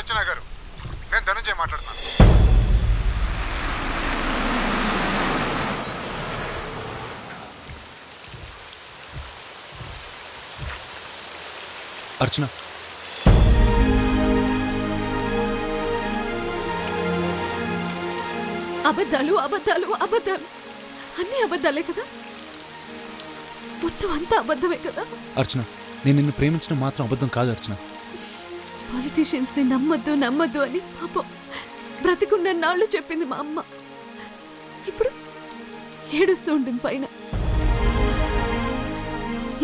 అర్చన గారు, నేను ధనంజయ్ మాట్లాడుతున్నాను. అర్చన, అబద్ధాలు అబద్ధాలు అబద్ధాలు అన్ని అబద్ధాలే కదా, మొత్తం అంతా అబద్ధమే కదా. అర్చన, నేను నిన్ను ప్రేమించడం మాత్రం అబద్ధం కాదు అర్చన. పాలిటీషియన్స్ ని నమ్మద్దు నమ్మద్దు అని పాపం బ్రతికున్న నాళ్ళు చెప్పింది మా అమ్మ. ఇప్పుడు ఏడుస్తూ ఉంటుంది పైన.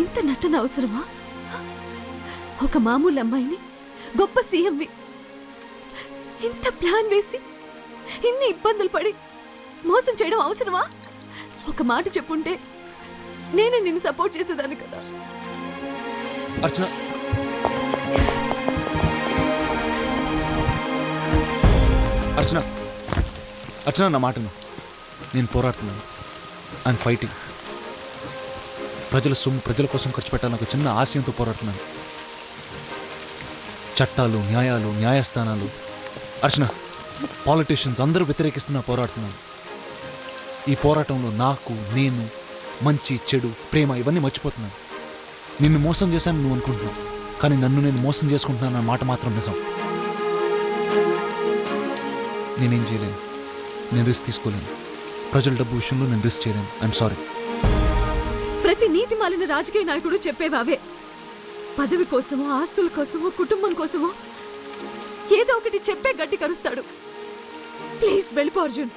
ఇంత నటన అవసరమా? ఒక మామూలు అమ్మాయిని గొప్ప సీఎంవి ఇంత ప్లాన్ వేసి ఇన్ని ఇబ్బందులు పడి మోసం చేయడం అవసరమా? ఒక మాట చెప్పుంటే నేనే నిన్ను సపోర్ట్ చేసేదాన్ని కదా. అర్చన, అర్చన, అర్చన, నా మాటను. నేను పోరాడుతున్నాను. I'm fighting. ప్రజల సొమ్ము ప్రజల కోసం ఖర్చు పెట్టాలని ఒక చిన్న ఆశయంతో పోరాడుతున్నాను. చట్టాలు, న్యాయాలు, న్యాయస్థానాలు, అర్చన, పాలిటీషియన్స్ అందరూ వ్యతిరేకిస్తున్నా పోరాడుతున్నాను. ఈ పోరాటంలో నాకు, నేను, మంచి చెడు, ప్రేమ ఇవన్నీ మర్చిపోతున్నాను. నిన్ను మోసం చేశాను నువ్వు అనుకుంటున్నావు, కానీ నన్ను నేను మోసం చేసుకుంటున్నాను అన్న మాట మాత్రం నిజం. నేనేం చేయలేను. నేను రిస్క్ తీసుకోలేను. ప్రజల డబ్బు విషయంలో నేను రిస్క్ చేయలేను. I'm sorry. ప్రతి నీతి మాలిన రాజకీయ నాయకుడు చెప్పేవావే. పదవి కోసమో, ఆస్తుల కోసమో, కుటుంబం కోసమో ఏదో ఒకటి చెప్పే గట్టి కరుస్తాడు. ప్లీజ్ వెళ్ళిపో అర్జున్.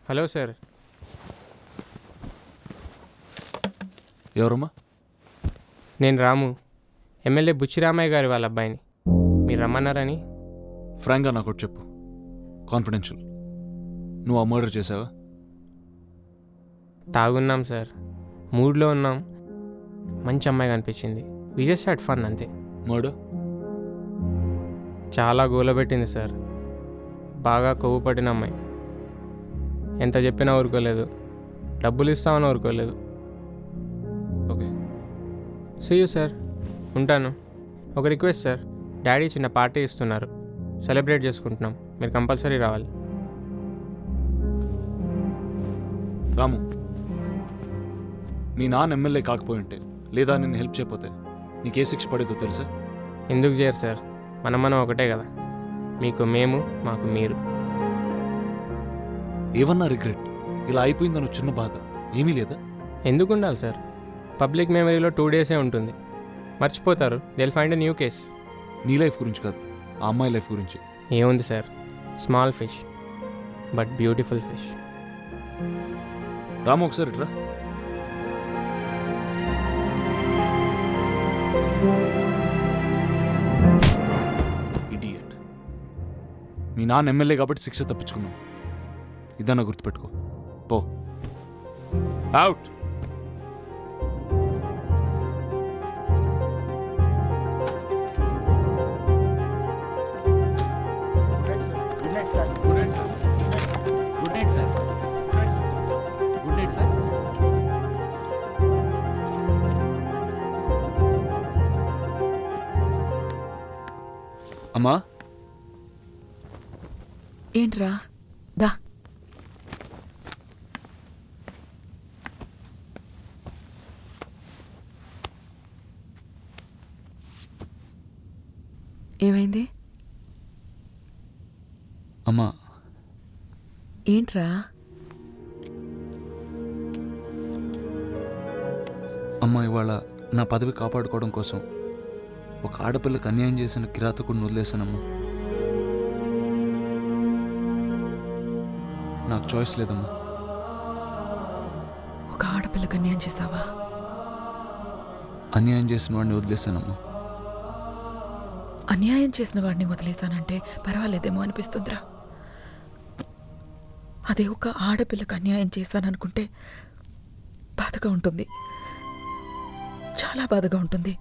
Hello sir. ఎవరమ్మా? నేను రాము, ఎమ్మెల్యే బుచ్చిరామయ్య గారి వాళ్ళ అబ్బాయిని. మీరు రమ్మన్నారని. ఫ్రాంక్గా నాకు ఒకటి చెప్పు, కాన్ఫిడెన్షియల్. నువ్వు ఆ మర్డర్ చేసావా? తాగున్నాం సార్, మూడ్లో ఉన్నాం, మంచి అమ్మాయి కనిపించింది, వి జస్ట్ హ్యాడ్ ఫన్ అంతే. మర్డర్? చాలా గోలబెట్టింది సార్, బాగా కొవ్వు పట్టిన అమ్మాయి. ఎంత చెప్పినా ఊరుకోలేదు, డబ్బులు ఇస్తామని ఊరుకోలేదు. ఓకే, సీ యూ సార్, ఉంటాను. ఒక రిక్వెస్ట్ సార్, డాడీ చిన్న పార్టీ ఇస్తున్నారు, సెలబ్రేట్ చేసుకుంటున్నాం, మీరు కంపల్సరీ రావాలి. రాము, మీ నాన్న ఎమ్మెల్యే కాకపోయి ఉంటే, లేదా నిన్ను హెల్ప్ చేయకపోతే నీకే శిక్ష పడేదో తెలుసా? ఎందుకు చేయరు సార్, మనం ఒకటే కదా, మీకు మేము, మాకు మీరు. ఏమన్నా రిగ్రెట్? ఇలా అయిపోయిందని చిన్న బాధ ఏమీ లేదా? ఎందుకు ఉండాలి సార్, పబ్లిక్ మెమరీలో 2 డేసే ఉంటుంది, మర్చిపోతారు. They will find a new case. నీ లైఫ్ గురించి కాదు, ఆ అమ్మాయి లైఫ్ గురించి. ఏముంది sir, small fish but beautiful fish. Ramu, ఒకసారి ఇట్రా. ఇడియట్. మీ నాన్న ఎమ్మెల్యే కాబట్టి శిక్ష తప్పించుకున్నాం. ఇదన్నా గుర్తుపెట్టుకో. పో, అవుట్. అమ్మా, ఏంట్రా? దా. ఏమైంది? అమ్మా, ఏంట్రా? అమ్మ, ఇవాళ నా పదవి కాపాడుకోవడం కోసం ఒక ఆడపిల్లకు అన్యాయం చేసిన కిరాతకుడిని వదిలేశానమ్మా. నాకు చాయిస్ లేదమ్మా. ఒక ఆడపిల్లకి అన్యాయం చేసావా? అన్యాయం చేసిన వాడిని వదిలేశానమ్మా. అన్యాయం చేసిన వాడిని వదిలేశానంటే పర్వాలేదేమో అనిపిస్తుందిరా. అదే ఒక ఆడపిల్లకు అన్యాయం చేశాననుకుంటే బాధగా ఉంటుంది, చాలా బాధగా ఉంటుంది.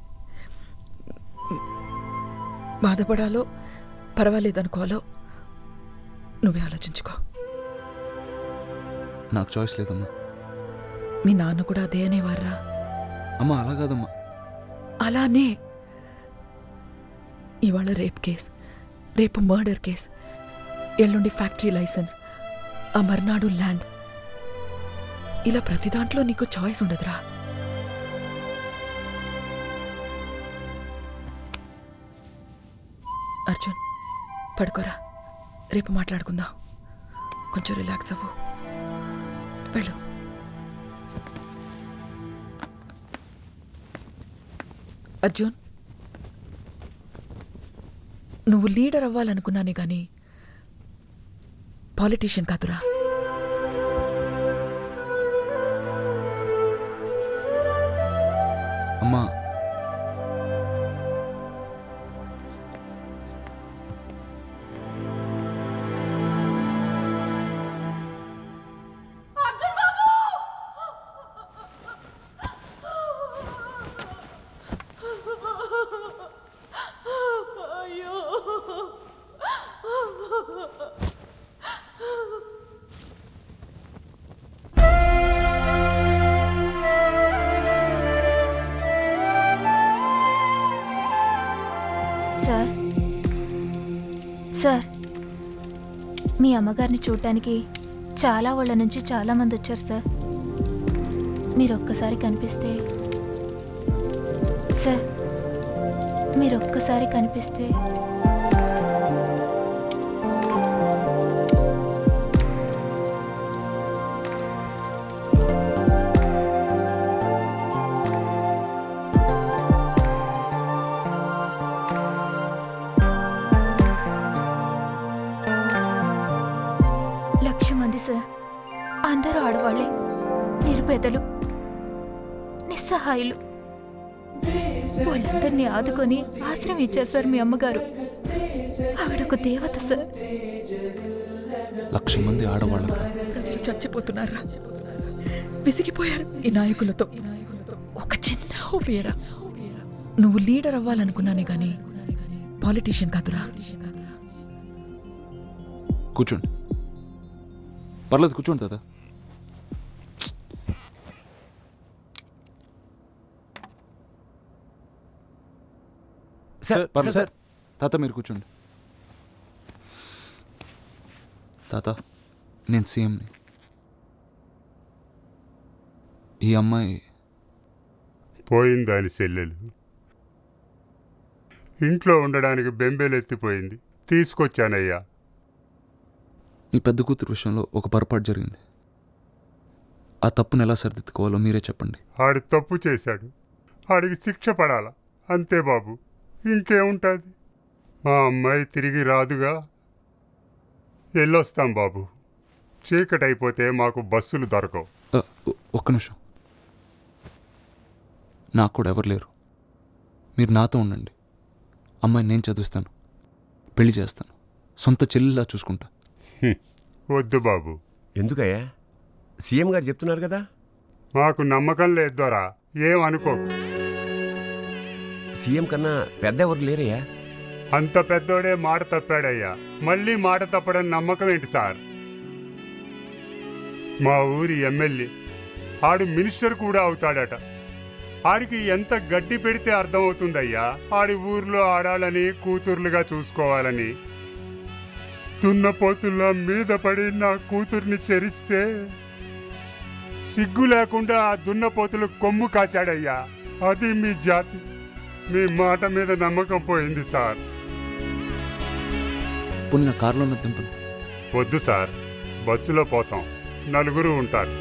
బాధపడాలో పర్వాలేదనుకోవాలో నువ్వే ఆలోచించుకో. నాకు చాయిస్ లేదమ్మా. మీ నాన్న కూడా అదే అనేవారా? అమ్మా అలా కాదమ్మా. అలానే ఇవాళ రేప్ కేస్, రేపు మర్డర్ కేస్, ఎల్లుండి ఫ్యాక్టరీ లైసెన్స్, ఆ మర్నాడు ల్యాండ్, ఇలా ప్రతి దాంట్లో నీకు చాయిస్ ఉండదురా. అర్జున్ పడుకోరా, రేపు మాట్లాడుకుందాం. కొంచెం రిలాక్స్ అవ్వు, వెళ్ళు. అర్జున్, నువ్వు లీడర్ అవ్వాలనుకున్నానే గాని పాలిటీషియన్ కాదురా. అమ్మా సార్ సార్, మీ అమ్మగారిని చూడటానికి చాలా ఊళ్ళ నుంచి చాలా మంది వచ్చారు సార్. మీరు ఒక్కసారి కనిపిస్తే సార్, మీరు ఒక్కసారి కనిపిస్తే సార్, అందరూ ఆడవాళ్లే, నిరుపేదలు, నిస్సహాయులు. వాళ్ళందరినీ ఆదుకొని ఆశ్రయం ఇచ్చారు సార్ మీ అమ్మగారు. ఆవిడొక దేవత సార్. 1,00,000 మంది ఆడవాళ్ళు ప్రజలు చచ్చిపోతున్నారు, విసిగిపోయారు ఈ నాయకులతో. ఒక చిన్న ఊపిరా. నువ్వు లీడర్ అవ్వాలనుకున్నానే గాని పాలిటీషియన్ కాదురా. కూర్చోండి, పర్లేదు కూర్చోండి తాత. సార్ తాత మీరు కూర్చోండి. తాత నేను సీఎంని. ఈ అమ్మాయి పోయింది దాని చెల్లెలు. ఇంట్లో ఉండడానికి బెంబేలెత్తిపోయింది, తీసుకొచ్చానయ్యా. మీ పెద్ద కూతురు విషయంలో ఒక పొరపాటు జరిగింది. ఆ తప్పును ఎలా సరిదిద్దుకోవాలో మీరే చెప్పండి. ఆడు తప్పు చేశాడు, ఆడికి శిక్ష పడాలా, అంతే బాబు, ఇంకేముంటుంది. మా అమ్మాయి తిరిగి రాదుగా. వెళ్ళొస్తాం బాబు, చీకటైపోతే మాకు బస్సులు దొరకవు. ఒక్క నిమిషం, నాకు కూడా ఎవరు లేరు. మీరు నాతో ఉండండి. అమ్మాయిని నేను చదివిస్తాను, పెళ్లి చేస్తాను, సొంత చెల్లిలా చూసుకుంటా. వద్దు బాబు. ఎందుకయ్యా? సీఎం గారు చెప్తున్నారు కదా. మాకు నమ్మకం లేదు దొరా, ఏమనుకోకు. సీఎం కన్నా పెద్ద ఎవరు లేరయ్యా. అంత పెద్దోడే మాట తప్పాడయ్యా, మళ్ళీ మాట తప్పడం నమ్మకం ఏంటి సార్? మా ఊరి ఎమ్మెల్యే, ఆడు మినిస్టర్ కూడా అవుతాడట. ఆడికి ఎంత గడ్డి పెడితే అర్థమవుతుందయ్యా ఆడి ఊర్లో ఆడాలని, కూతుర్లుగా చూసుకోవాలని. దున్నపోతుల్లా మీద పడి నా కూతుర్ని చెరిస్తే సిగ్గు లేకుండా ఆ దున్నపోతులు కొమ్ము కాచాడయ్యా. అది మీ జాతి. మీ మాట మీద నమ్మకం పోయింది సార్. పోనీ నా కారులో ఉన్న దింపండి. వద్దు సార్, బస్సులో పోతాం, నలుగురు ఉంటారు.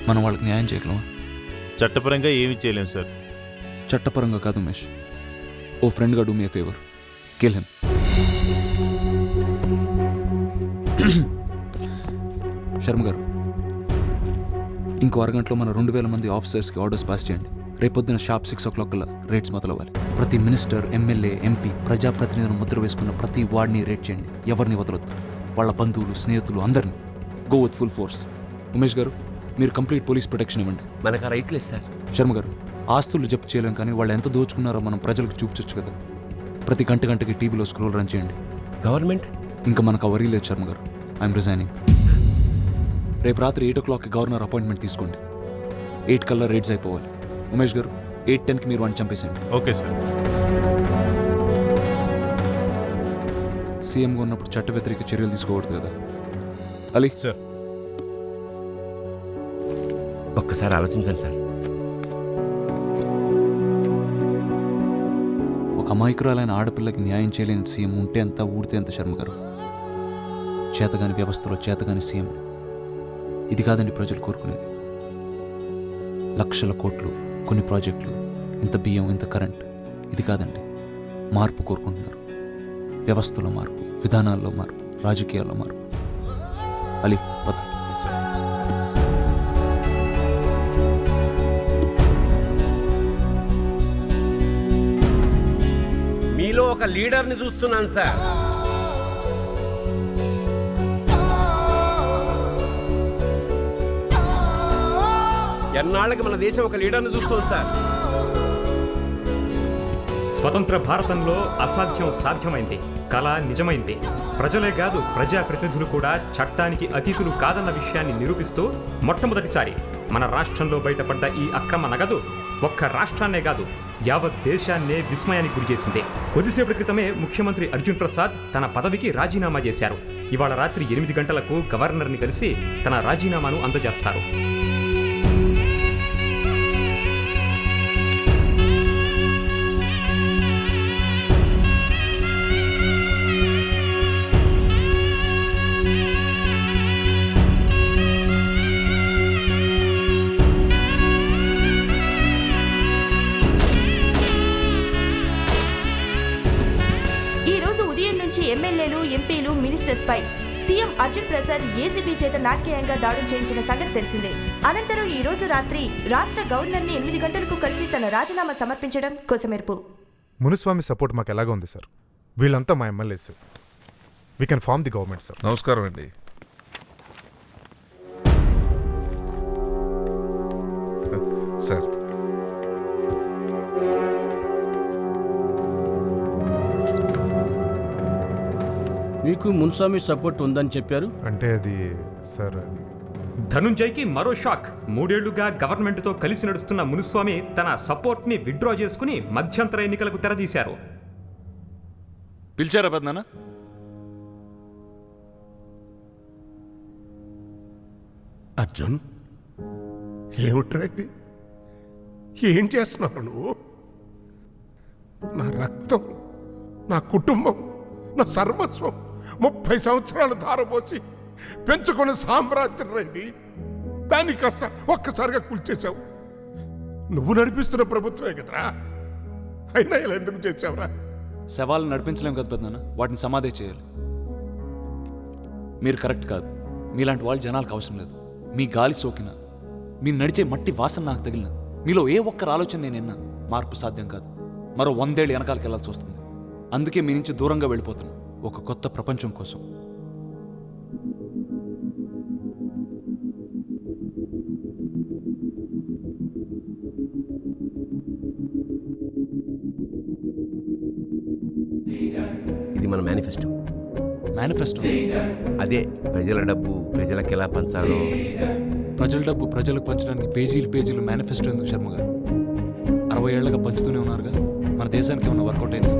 మనం వాళ్ళకి న్యాయం చేయగలమా? చట్టపరంగా ఏమీ చేయలేం సార్. చట్టపరంగా కాదు ఉమేష్. ఓ ఫ్రెండ్గా do me A favour, kill him. Sharma గారు, ఇంకో అరగంటలో మన 2,000 మంది ఆఫీసర్స్కి ఆర్డర్స్ పాస్ చేయండి. రేపొద్దున షార్ప్ 6 o'clock కల్లా రేట్స్ మొదలవ్వాలి. ప్రతి మినిస్టర్, ఎమ్మెల్యే, ఎంపీ, ప్రజాప్రతినిధులను ముద్ర వేసుకున్న ప్రతి వార్డ్ని రేట్ చేయండి. ఎవరిని వదలొద్దు. వాళ్ళ బంధువులు, స్నేహితులు అందరినీ. Go with full force. Umesh గారు, మీరు కంప్లీట్ పోలీస్ ప్రొటెక్షన్ ఇవ్వండి. మనకు ఆ రైట్ లేదు సార్. శర్మ గారు, ఆస్తులు జప్తు చేయలేం, కానీ వాళ్ళు ఎంత దోచుకున్నారో మనం ప్రజలకు చూపించవచ్చు కదా. ప్రతి గంటకి టీవీలో స్క్రోల్ రన్ చేయండి. గవర్నమెంట్ ఇంకా మనకు ఆ వరీ లేదు శర్మ గారు. I'm resigning. రేపు రాత్రి 8 o'clockకి గవర్నర్ అపాయింట్మెంట్ తీసుకోండి. 8 కల్లా రేట్స్ అయిపోవాలి. ఉమేష్ గారు, 8:10కి మీరు వాడిని చంపేసేయండి. Okay sir. సీఎంగా ఉన్నప్పుడు చట్ట వ్యతిరేక చర్యలు తీసుకోకూడదు కదా. అలీ సార్. ఒక్కసారి ఆలోచించండి సార్. ఒక అమాయకురాలైన ఆడపిల్లకి న్యాయం చేయలేని సీఎం ఉంటే అంత, ఊడితే అంత. శర్మ గారు, చేతగాని వ్యవస్థలో చేతగాని సీఎం. ఇది కాదండి ప్రజలు కోరుకునేది. లక్షల కోట్లు, కొన్ని ప్రాజెక్టులు, ఇంత బియ్యం, ఇంత కరెంట్. ఇది కాదండి. మార్పు కోరుకుంటున్నారు. వ్యవస్థలో మార్పు, విధానాల్లో మార్పు, రాజకీయాల్లో మార్పు. అలీ పద. మీలో ఒక లీడర్ని చూస్తున్నాను సార్. ఎన్నాళ్ళకి మన దేశం ఒక లీడర్ని చూస్తుంది సార్. స్వతంత్ర భారతంలో అసాధ్యం సాధ్యమైంది, కళ నిజమైంది. ప్రజలే కాదు, ప్రజాప్రతినిధులు కూడా చట్టానికి అతీతులు కాదన్న విషయాన్ని నిరూపిస్తూ మొట్టమొదటిసారి మన రాష్ట్రంలో బయటపడ్డ ఈ అక్రమ నగదు ఒక్క రాష్ట్రాన్నే కాదు, యావత్ దేశాన్నే విస్మయానికి గురిచేసింది. కొద్దిసేపటి క్రితమే ముఖ్యమంత్రి అర్జున్ ప్రసాద్ తన పదవికి రాజీనామా చేశారు. ఇవాళ రాత్రి 8 గంటలకు గవర్నర్ని కలిసి తన రాజీనామాను అందజేస్తారు. ఎమ్మెల్యేలు, ఎంపీలు, మినిస్టర్స్ పై సీఎం అర్జున్ ప్రసాద్ ఏసీబీ చేత నాట్యంగా దాడులు చేయించిన సంగతి తెలిసిందే. అనంతరం ఈ రోజు రాత్రి రాష్ట్ర గవర్నర్ని 8 గంటలకు కలిసి తన రాజీనామా సమర్పించడం కోసమెరుపు. మునుస్వామి సపోర్ట్ మాకు ఎలాగ ఉంది సార్? వీళ్ళంతా మా MLAs. We can form the government sir. నమస్కారం అండి. సార్, మీకు మున్స్వామి సపోర్ట్ ఉందని చెప్పారు. అంటే అది సార్, అది ధనుంజయ్కి మరో షాక్. 3 ఏళ్లుగా గవర్నమెంట్తో కలిసి నడుస్తున్న మునుస్వామి తన సపోర్ట్ని విత్డ్రా చేసుకుని మధ్యంతర ఎన్నికలకు తెరదీశారు. పిలిచారా పెద్దనా? అర్జున్, ఏమిట్రా ఇది? ఏం చేస్తున్నావు నువ్వు? నా రక్తం, నా కుటుంబం, నా సర్వస్వం 30 సంవత్సరాలు ధారపోసి పెంచుకున్న సామ్రాజ్యం రైది. దాన్ని కాస్త ఒక్కసారిగా కూల్చేశావు. నువ్వు నడిపిస్తున్న ప్రభుత్వమే కదరా, అయినా ఇలా ఎందుకు చేసావురా? శవాలను నడిపించలేం కదా పెద్దనా, వాటిని సమాధి చేయాలి. మీరు కరెక్ట్ కాదు. మీలాంటి వాళ్ళు జనాలకు అవసరం లేదు. మీ గాలి సోకినా, మీ నడిచే మట్టి వాసన నాకు తగిలిన, మీలో ఏ ఒక్కరు ఆలోచన నేను విన్నా, మార్పు సాధ్యం కాదు. మరో 100 ఏళ్ళు వెనకాలకి వెళ్లాల్సి వస్తుంది. అందుకే మీ నుంచి దూరంగా వెళ్ళిపోతున్నాం, ఒక కొత్త ప్రపంచం కోసం. ఇది మన మేనిఫెస్టో. మేనిఫెస్టో అదే ప్రజల డబ్బు ప్రజలకు ఎలా పంచాలో. ప్రజల డబ్బు ప్రజలకు పంచడానికి పేజీలు మేనిఫెస్టో ఎందుకు శర్మ గారు? 60 ఏళ్లుగా పంచుతూనే ఉన్నారుగా. మన దేశానికి ఏమైనా వర్కౌట్ అయింది?